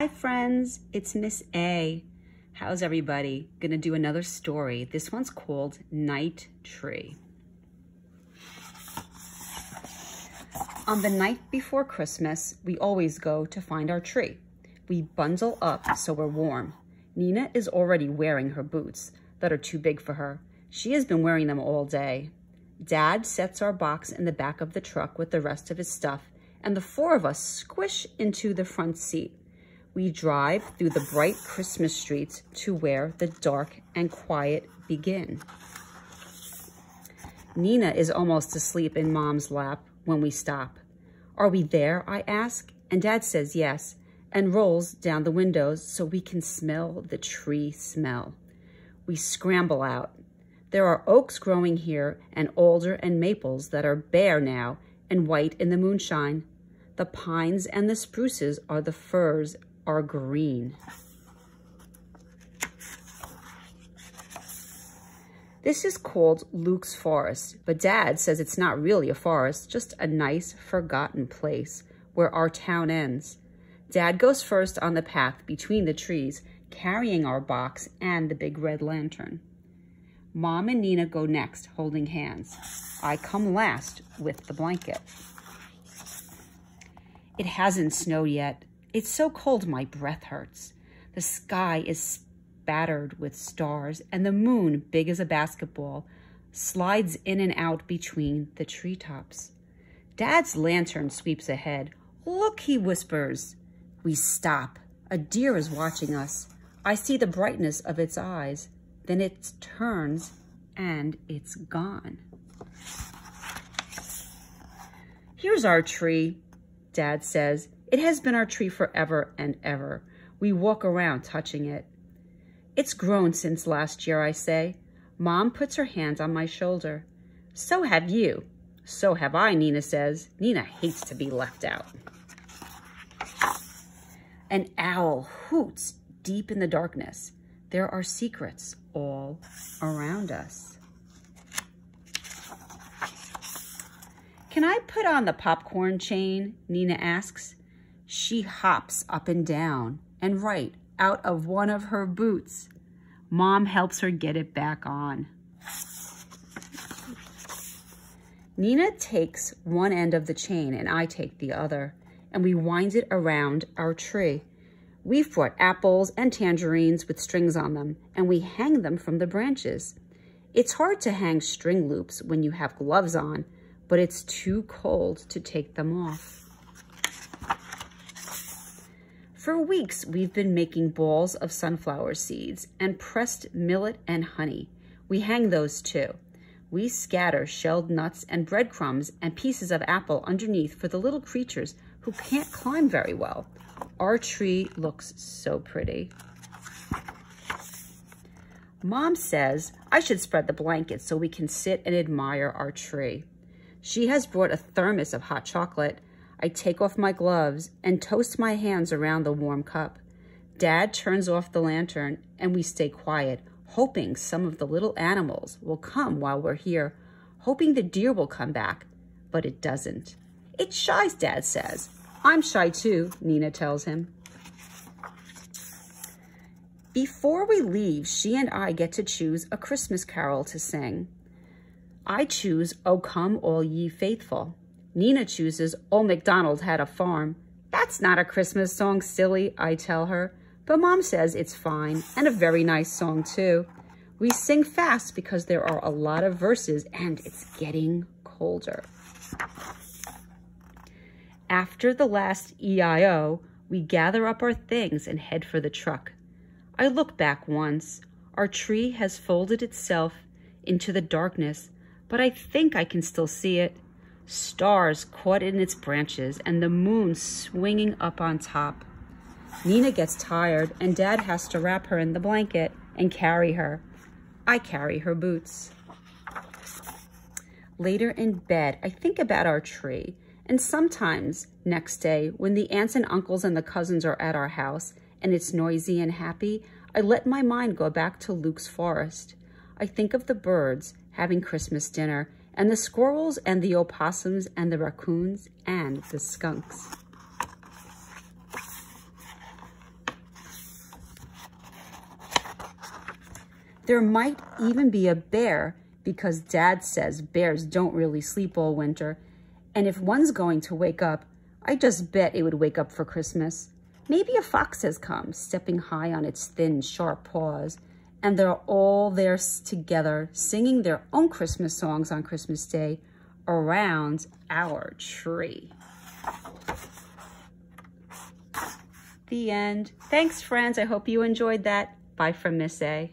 Hi friends, it's Miss A. How's everybody? Gonna do another story. This one's called Night Tree. On the night before Christmas, we always go to find our tree. We bundle up so we're warm. Nina is already wearing her boots that are too big for her. She has been wearing them all day. Dad sets our box in the back of the truck with the rest of his stuff, and the four of us squish into the front seat. We drive through the bright Christmas streets to where the dark and quiet begin. Nina is almost asleep in Mom's lap when we stop. Are we there, I ask, and Dad says yes, and rolls down the windows so we can smell the tree smell. We scramble out. There are oaks growing here and alder and maples that are bare now and white in the moonshine. The pines and the spruces are the firs are green. This is called Luke's Forest, but Dad says it's not really a forest, just a nice forgotten place where our town ends. Dad goes first on the path between the trees, carrying our box and the big red lantern. Mom and Nina go next, holding hands. I come last with the blanket. It hasn't snowed yet. It's so cold my breath hurts. The sky is spattered with stars, and the moon, big as a basketball, slides in and out between the treetops. Dad's lantern sweeps ahead. Look, he whispers. We stop. A deer is watching us. I see the brightness of its eyes. Then it turns and it's gone. Here's our tree, Dad says. It has been our tree forever and ever. We walk around touching it. It's grown since last year, I say. Mom puts her hand on my shoulder. So have you. So have I, Nina says. Nina hates to be left out. An owl hoots deep in the darkness. There are secrets all around us. Can I put on the popcorn chain? Nina asks. She hops up and down and right out of one of her boots. Mom helps her get it back on. Nina takes one end of the chain and I take the other, and we wind it around our tree. We've brought apples and tangerines with strings on them, and we hang them from the branches. It's hard to hang string loops when you have gloves on, but it's too cold to take them off. For weeks, we've been making balls of sunflower seeds and pressed millet and honey. We hang those too. We scatter shelled nuts and breadcrumbs and pieces of apple underneath for the little creatures who can't climb very well. Our tree looks so pretty. Mom says I should spread the blanket so we can sit and admire our tree. She has brought a thermos of hot chocolate. I take off my gloves and toast my hands around the warm cup. Dad turns off the lantern and we stay quiet, hoping some of the little animals will come while we're here, hoping the deer will come back, but it doesn't. It's shy, Dad says. I'm shy too, Nina tells him. Before we leave, she and I get to choose a Christmas carol to sing. I choose O Come All Ye Faithful. Nina chooses Old MacDonald Had a Farm. That's not a Christmas song, silly, I tell her. But Mom says it's fine, and a very nice song too. We sing fast because there are a lot of verses and it's getting colder. After the last EIO, we gather up our things and head for the truck. I look back once. Our tree has folded itself into the darkness, but I think I can still see it. Stars caught in its branches and the moon swinging up on top. Nina gets tired and Dad has to wrap her in the blanket and carry her. I carry her boots. Later in bed, I think about our tree, and sometimes next day when the aunts and uncles and the cousins are at our house and it's noisy and happy, I let my mind go back to Luke's forest. I think of the birds having Christmas dinner and the squirrels and the opossums and the raccoons and the skunks. There might even be a bear because Dad says bears don't really sleep all winter. And if one's going to wake up, I just bet it would wake up for Christmas. Maybe a fox has come, stepping high on its thin, sharp paws, and they're all there together, singing their own Christmas songs on Christmas Day around our tree. The end. Thanks, friends. I hope you enjoyed that. Bye from Miss A.